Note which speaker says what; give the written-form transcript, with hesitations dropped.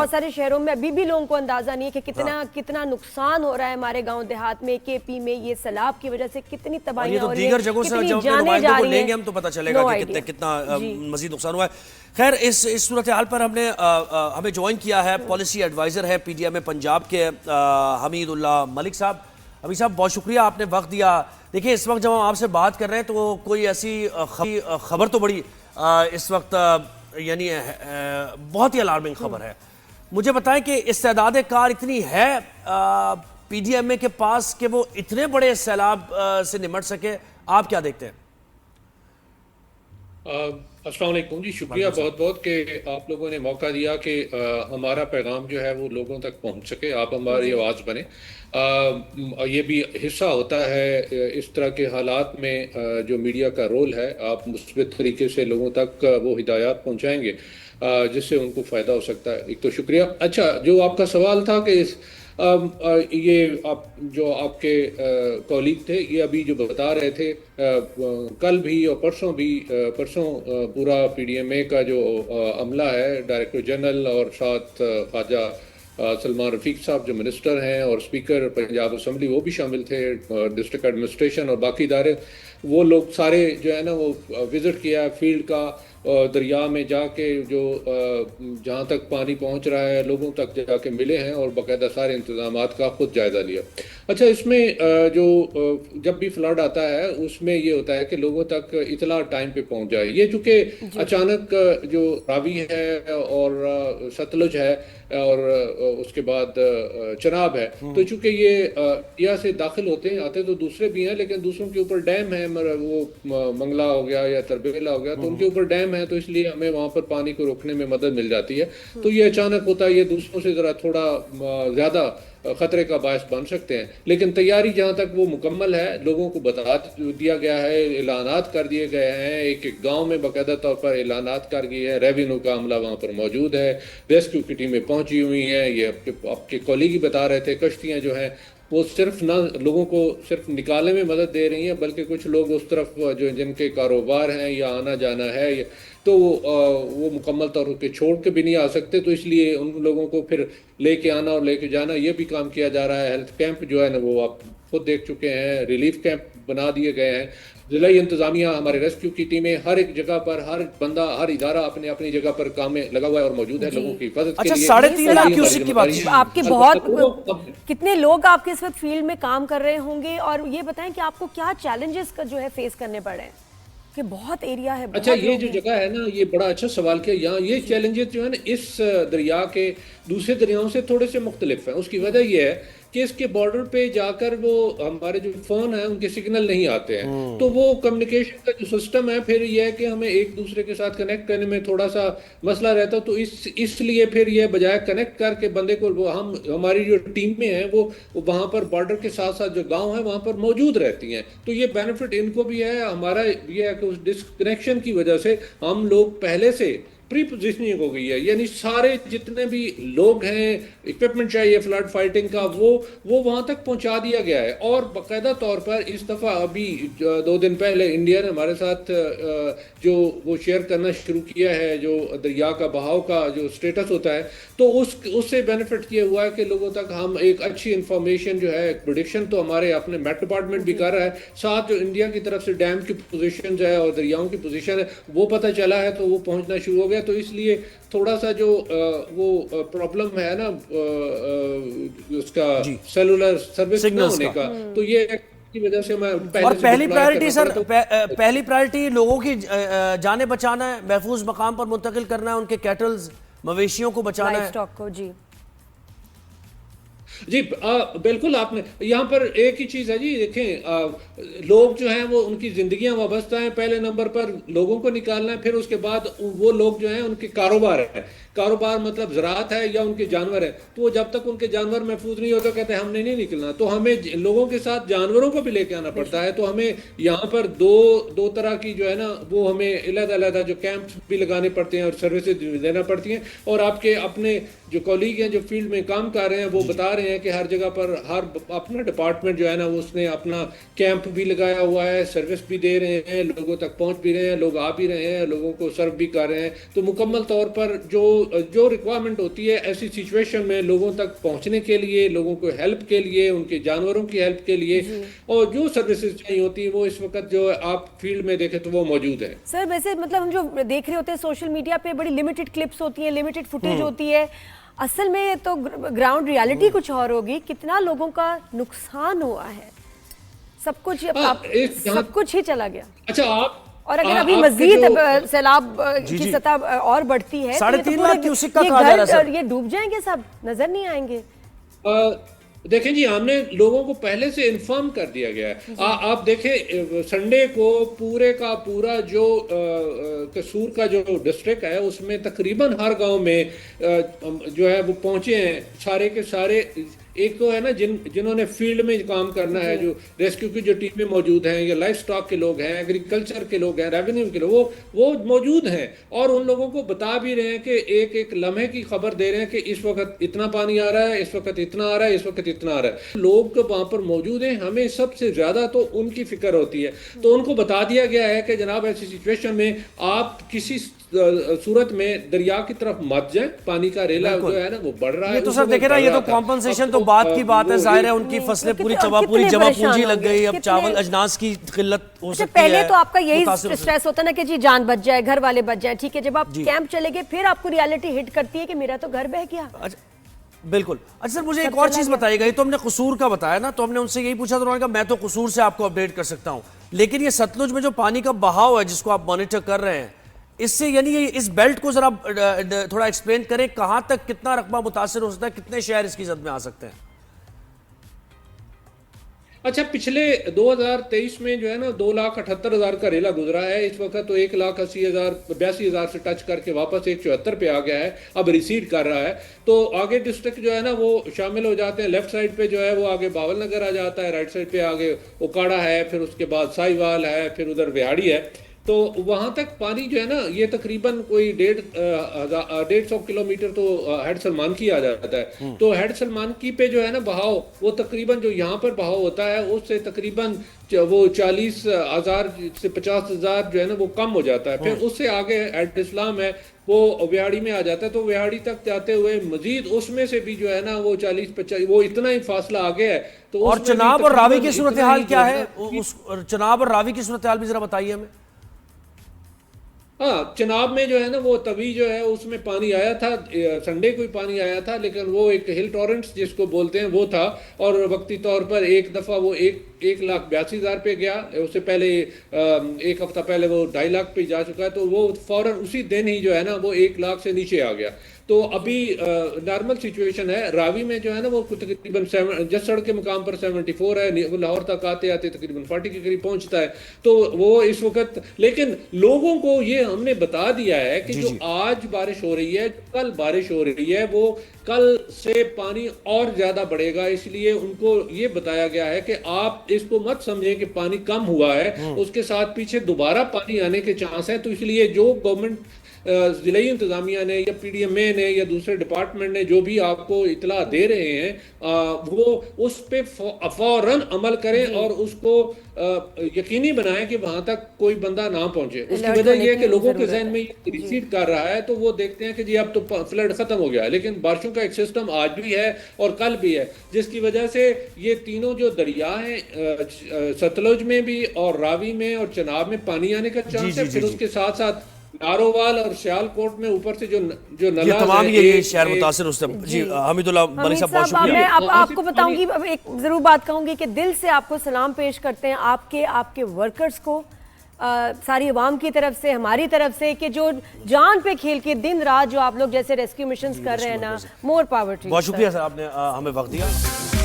Speaker 1: بہت سارے شہروں میں ابھی بھی لوگوں کو اندازہ نہیں ہے کہ کتنا نقصان ہو رہا ہے ہمارے گاؤں دیہات میں، کے پی میں یہ سیلاب کی وجہ سے کتنی تباہیاں ہو رہی ہیں،
Speaker 2: دیگر جگہوں سے جب اپنے نمائندوں کو لیں گے ہم تو پتہ چلے گا کہ کتنا مزید نقصان ہوا ہے۔ خیر اس صورتحال پر ہمیں جوائن کیا ہے پالیسی ایڈوائزر ہے پی ڈی ایم پنجاب کے حمید اللہ ملک صاحب۔ حمید صاحب بہت شکریہ آپ نے وقت دیا۔ دیکھیں اس وقت جب ہم آپ سے بات کر رہے ہیں تو کوئی ایسی خبر تو بڑی اس وقت یعنی بہت ہی الارمنگ خبر ہے۔ مجھے بتائیں کہ استعداد کار اتنی ہے پی ڈی ایم اے کے پاس کہ وہ اتنے بڑے سیلاب سے نمٹ سکے، آپ کیا دیکھتے ہیں؟
Speaker 3: السلام علیکم جی، شکریہ بہت بہت کہ آپ لوگوں نے موقع دیا کہ ہمارا پیغام جو ہے وہ لوگوں تک پہنچ سکے، آپ ہماری آواز بنے۔ یہ بھی حصہ ہوتا ہے اس طرح کے حالات میں جو میڈیا کا رول ہے، آپ مثبت طریقے سے لوگوں تک وہ ہدایات پہنچائیں گے جس سے ان کو فائدہ ہو سکتا ہے۔ ایک تو شکریہ۔ اچھا، جو آپ کا سوال تھا کہ یہ جو آپ کے کولیگ تھے یہ ابھی جو بتا رہے تھے، کل بھی اور پرسوں پورا پی ڈی ایم اے کا جو عملہ ہے، ڈائریکٹر جنرل اور ساتھ خواجہ سلمان رفیق صاحب جو منسٹر ہیں اور اسپیکر پنجاب اسمبلی وہ بھی شامل تھے، ڈسٹرکٹ ایڈمنسٹریشن اور باقی ادارے، وہ لوگ سارے جو ہے نا وہ وزٹ کیا فیلڈ کا، دریا میں جا کے جو جہاں تک پانی پہنچ رہا ہے لوگوں تک جا کے ملے ہیں اور باقاعدہ سارے انتظامات کا خود جائزہ لیا۔ اچھا، اس میں جو جب بھی فلڈ آتا ہے اس میں یہ ہوتا ہے کہ لوگوں تک اطلاع ٹائم پہ پہنچ جائے۔ یہ چونکہ اچانک جو راوی ہے اور ستلج ہے اور اس کے بعد چناب ہے، تو چونکہ یہ انڈیا سے داخل ہوتے ہیں، آتے تو دوسرے بھی ہیں لیکن دوسروں کے اوپر ڈیم ہے، وہ منگلہ ہو گیا یا تربیلا ہو گیا، تو ان کے اوپر ڈیم ہے، تو اس لیے ہمیں وہاں پر پانی کو روکنے میں مدد مل جاتی ہے۔ تو یہ اچانک ہوتا ہے، یہ دوسروں سے ذرا تھوڑا زیادہ خطرے کا باعث بن سکتے ہیں، لیکن تیاری جہاں تک وہ مکمل ہے، لوگوں کو بتا دیا گیا ہے، اعلانات کر دیے گئے ہیں، ایک گاؤں میں باقاعدہ طور پر اعلانات کر گئی ہے، ریونیو کا عملہ وہاں پر موجود ہے، ریسکیو کی ٹیمیں پہنچی ہوئی ہیں۔ یہ آپ کے کولیگ ہی بتا رہے تھے، کشتیاں جو ہیں وہ صرف نہ لوگوں کو صرف نکالنے میں مدد دے رہی ہیں، بلکہ کچھ لوگ اس طرف جو جن کے کاروبار ہیں یا آنا جانا ہے تو وہ مکمل طور پہ چھوڑ کے بھی نہیں آ سکتے، تو اس لیے ان لوگوں کو پھر لے کے آنا اور لے کے جانا، یہ بھی کام کیا جا رہا ہے۔ ہیلتھ کیمپ جو ہے نا وہ آپ خود دیکھ چکے ہیں، ریلیف کیمپ بنا دیے گئے ہیں، ضلعی انتظامیہ، ہمارے ریسکیو کی ٹیمیں ہر ایک جگہ پر، ہر بندہ، ہر ادارہ اپنی اپنی جگہ پر کام میں لگا ہوا ہے اور موجود ہے لوگوں کی حفاظت کے لیے۔
Speaker 2: 3.5 لاکھ کیوسک کی بات
Speaker 1: آپ کے کتنے لوگ آپ کے اس وقت فیلڈ میں کام کر رہے ہوں گے، اور یہ بتائیں کہ آپ کو کیا چیلنجز کا جو ہے فیس کرنے پڑے ہیں کہ بہت ایریا ہے؟
Speaker 3: اچھا، یہ جو جگہ ہے نا، یہ بڑا اچھا سوال کیا۔ یہاں یہ چیلنجز جو ہے نا اس دریا کے دوسرے دریاؤں سے تھوڑے سے مختلف ہیں۔ اس کی وجہ یہ ہے کہ اس کے بارڈر پہ جا کر وہ ہمارے جو فون ہیں ان کے سگنل نہیں آتے ہیں، تو وہ کمیونیکیشن کا جو سسٹم ہے پھر یہ ہے کہ ہمیں ایک دوسرے کے ساتھ کنیکٹ کرنے میں تھوڑا سا مسئلہ رہتا ہے، تو اس لیے پھر یہ بجائے کنیکٹ کر کے بندے کو ہماری جو ٹیمیں ہیں وہ وہاں پر بارڈر کے ساتھ ساتھ جو گاؤں ہیں وہاں پر موجود رہتی ہیں، تو یہ بینیفٹ ان کو بھی ہے۔ ہمارا یہ ہے کہ اس ڈسکنیکشن کی وجہ سے ہم لوگ پہلے سے پری پوزیشننگ ہو گئی ہے، یعنی سارے جتنے بھی لوگ ہیں، اکوپمنٹ چاہیے فلڈ فائٹنگ کا، وہ وہاں تک پہنچا دیا گیا ہے۔ اور باقاعدہ طور پر اس دفعہ ابھی 2 دن پہلے انڈیا نے ہمارے ساتھ جو وہ شیئر کرنا شروع کیا ہے، جو دریا کا بہاؤ کا جو سٹیٹس ہوتا ہے، تو اس سے بینیفٹ یہ ہوا ہے کہ لوگوں تک ہم ایک اچھی انفارمیشن جو ہے، پریڈکشن تو ہمارے اپنے میٹ ڈپارٹمنٹ بھی کر رہا ہے، ساتھ جو انڈیا کی طرف سے ڈیم کی پوزیشنز ہے اور دریاؤں کی پوزیشن ہے وہ پتہ چلا ہے، تو وہ پہنچنا شروع ہو گیا۔ تو اس لیے تھوڑا سا جو وہ پرابلم ہے نا اس کا سیلولر سروس نہ ہونے کا، تو یہ کی وجہ سے میں
Speaker 2: اور پہلی پرائرٹی سر، پہلی پرائرٹی لوگوں کی جانیں بچانا ہے، محفوظ مقام پر منتقل کرنا ہے ان کے کیٹلز، مویشیوں کو بچانا ہے،
Speaker 1: لائف سٹاک کو۔
Speaker 3: جی بالکل، آپ نے یہاں پر ایک ہی چیز ہے جی، دیکھیں لوگ جو ہیں وہ ان کی زندگیاں وابستہ ہیں، پہلے نمبر پر لوگوں کو نکالنا ہے، پھر اس کے بعد وہ لوگ جو ہیں ان کے کاروبار ہے، کاروبار مطلب زراعت ہے یا ان کے جانور ہے، تو وہ جب تک ان کے جانور محفوظ نہیں ہوتے کہتے ہیں ہم نے نہیں نکلنا، تو ہمیں لوگوں کے ساتھ جانوروں کو بھی لے کے آنا پڑتا ہے۔ تو ہمیں یہاں پر دو طرح کی جو ہے نا وہ ہمیں علیحدہ علیحدہ جو کیمپس بھی لگانے پڑتے ہیں اور سروسز دینا پڑتی ہیں، اور آپ کے اپنے جو کولیگ ہیں جو فیلڈ میں کام کر رہے ہیں وہ بتا رہے ہیں کہ ہر جگہ پر ہر اپنا ڈپارٹمنٹ جو ہے نا اس نے اپنا کیمپ بھی لگایا ہوا ہے، سروس بھی دے رہے ہیں، لوگوں تک پہنچ بھی رہے ہیں، لوگ آ بھی رہے ہیں، لوگوں کو سرو بھی کر رہے ہیں، تو مکمل طور پر جو جو ریکوائرمنٹ ہوتی ہے ایسی سچویشن میں لوگوں تک پہنچنے کے لیے، لوگوں کو ہیلپ کے لیے، ان کے جانوروں کی ہیلپ کے لیے، اور جو سروسز چاہیے ہوتی ہیں وہ اس وقت جو آپ فیلڈ میں دیکھیں تو وہ موجود ہے.
Speaker 1: سر ویسے مطلب ہم جو دیکھ رہے ہوتے ہیں سوشل میڈیا پہ بڑی لمیٹڈ کلپس ہوتی ہیں، لمیٹڈ فوٹیج ہوتی ہے، اصل میں تو گراؤنڈ ریالٹی کچھ اور ہوگی. کتنا لوگوں کا نقصان ہوا ہے، سب کچھ ہی چلا گیا.
Speaker 3: اچھا آپ
Speaker 1: اور اگر ابھی مزید سیلاب کی سطح اور بڑھتی ہے
Speaker 2: 3.5 لاکھ کیوسک کا کہا جا رہا ہے،
Speaker 1: یہ ڈوب جائیں گے، سب نظر نہیں آئیں گے.
Speaker 3: دیکھیں جی، ہم نے لوگوں کو پہلے سے انفارم کر دیا گیا ہے. آپ دیکھیں سنڈے کو پورے کا پورا جو قصور کا جو ڈسٹرکٹ ہے اس میں تقریباً ہر گاؤں میں جو ہے وہ پہنچے ہیں سارے کے سارے. ایک تو ہے نا جنہوں نے فیلڈ میں کام کرنا ہے، جو ریسکیو کی جو ٹیمیں موجود ہیں، یا لائف سٹاک کے لوگ ہیں، ایگریکلچر کے لوگ ہیں، ریونیو کے لوگ، وہ موجود ہیں اور ان لوگوں کو بتا بھی رہے ہیں کہ ایک ایک لمحے کی خبر دے رہے ہیں کہ اس وقت اتنا پانی آ رہا ہے، اس وقت اتنا آ رہا ہے، اس وقت اتنا آ رہا ہے. لوگ تو وہاں پر موجود ہیں. ہمیں سب سے زیادہ تو ان کی فکر ہوتی ہے، تو ان کو بتا دیا گیا ہے کہ جناب ایسی سچویشن میں آپ کسی صورت میں دریا کی طرف مت جائیں. پانی کا ریلا جو ہے نا وہ بڑھ رہا ہے.
Speaker 2: یہ تو سر دیکھیں نا، یہ تو کمپنسیشن تو بات کی بات ہے. ظاہر ہے ان کی فصلیں پوری جمع پونجی لگ گئی، اب چاول اجناس کی قلت ہو سکتی ہے.
Speaker 1: پہلے تو آپ کا یہی سٹریس ہوتا نا کہ جی جان بچ جائے، گھر والے بچ جائیں. ٹھیک ہے، جب آپ کیمپ چلے گئے پھر آپ کو ریالٹی ہٹ کرتی ہے کہ میرا تو گھر بہہ گیا.
Speaker 2: بالکل. اچھا سر، مجھے ایک اور چیز بتائی گئی، تو ہم نے قصور کا بتایا نا، تو ہم نے ان سے یہی پوچھا، تو انہوں نے کہا میں تو قصور سے آپ کو اپڈیٹ کر سکتا ہوں، لیکن یہ ستلج میں جو پانی کا بہاؤ ہے جس کو آپ مانیٹر کر رہے ہیں، اس سے یعنی اس بیلٹ کو ذرا تھوڑا ایکسپلین کریں، کہاں تک کتنا رقبہ متاثر ہو سکتا ہے، کتنے شہر اس کی زد میں آ سکتے ہیں؟
Speaker 3: اچھا، پچھلے 2023 میں جو ہے نا 2,78,000 کا ریلا گزرا ہے. اس وقت تو 1,80,000 سے ٹچ کر کے واپس 174 پہ آ گیا ہے، اب ریسیڈ کر رہا ہے. تو آگے ڈسٹرکٹ جو ہے نا وہ شامل ہو جاتے ہیں. لیفٹ سائڈ پہ جو ہے وہ آگے باول نگر آ جاتا ہے، رائٹ سائڈ پہ آگے اوکاڑا ہے، پھر اس کے بعد سائیوال ہے، پھر ادھر وہاڑی ہے. تو وہاں تک پانی جو ہے نا یہ تقریباً کوئی 150 کلومیٹر تو ہیڈ سلمان کی آ جاتا ہے. تو ہیڈ سلمان کی پہ جو ہے نا بہاؤ وہ تقریباً جو یہاں پر بہاؤ ہوتا ہے اس سے تقریباً وہ 40,000 سے 50,000 جو ہے نا وہ کم ہو جاتا ہے. پھر اس سے آگے ہیڈ اسلام ہے وہ وہاڑی میں آ جاتا ہے. تو وہاڑی تک جاتے ہوئے مزید اس میں سے بھی جو ہے نا وہ 40-50 وہ اتنا ہی فاصلہ آگے ہے. تو
Speaker 2: اور چناب اور راوی کی صورتحال کیا ہے؟ چناب اور راوی کی صورتحال بھی ذرا بتائیے ہمیں.
Speaker 3: ہاں، چناب میں جو ہے نا وہ تبھی جو ہے اس میں پانی آیا تھا، سنڈے کو ہی پانی آیا تھا، لیکن وہ ایک ہل ٹورنٹس جس کو بولتے ہیں وہ تھا، اور وقتی طور پر ایک دفعہ وہ 1,82,000 پہ گیا. اس سے پہلے ایک ہفتہ پہلے وہ 2.5 لاکھ پہ جا چکا ہے. تو وہ فوراً اسی دن ہی جو ہے نا وہ 1 لاکھ سے نیچے آ گیا. تو ابھی نارمل سچویشن ہے. راوی میں جو ہے نا وہ تقریباً جسڑ کے مقام پر 74 ہے، وہ لاہور تک آتے آتے تقریباً 40 کے قریب پہنچتا ہے. تو وہ اس وقت، لیکن لوگوں کو یہ ہم نے بتا دیا ہے کہ جو آج بارش ہو رہی ہے، کل بارش ہو رہی ہے، وہ کل سے پانی اور زیادہ بڑھے گا. اس لیے ان کو یہ بتایا گیا ہے کہ آپ اس کو مت سمجھیں کہ پانی کم ہوا ہے، اس کے ساتھ پیچھے دوبارہ پانی آنے کے چانس ہیں. تو اس لیے جو گورنمنٹ ضلعی انتظامیہ نے یا پی ڈی ایم اے نے یا دوسرے ڈپارٹمنٹ نے جو بھی آپ کو اطلاع دے رہے ہیں وہ اس پہ فوراً عمل کریں اور اس کو یقینی بنائیں کہ وہاں تک کوئی بندہ نہ پہنچے. اس کی وجہ یہ ہے کہ لوگوں کے ذہن میں یہ ریسیڈ کر رہا ہے، تو وہ دیکھتے ہیں کہ جی اب تو فلڈ ختم ہو گیا ہے، لیکن بارشوں کا ایک سسٹم آج بھی ہے اور کل بھی ہے، جس کی وجہ سے یہ تینوں جو دریا ہیں ستلج میں بھی اور راوی میں اور چناب میں پانی آنے کا چانس ہے. پھر اس کے ساتھ ساتھ نارووال اور سیال کوٹ میں اوپر سے جو نلاز
Speaker 2: یہ تمام یہ شہر متاثر اس طرح. جی حمید اللہ ملک صاحب بہت شکریہ.
Speaker 1: میں آپ کو بتاؤں گی، ایک ضرور بات کہوں گی کہ دل سے آپ کو سلام پیش کرتے ہیں آپ کے ورکرز کو، ساری عوام کی طرف سے، ہماری طرف سے، کہ جو جان پہ کھیل کے دن رات جو آپ لوگ جیسے ریسکیو مشنز کر رہے ہیں نا، مور پاور ٹو یو.
Speaker 2: بہت شکریہ سر، آپ نے ہمیں وقت دیا.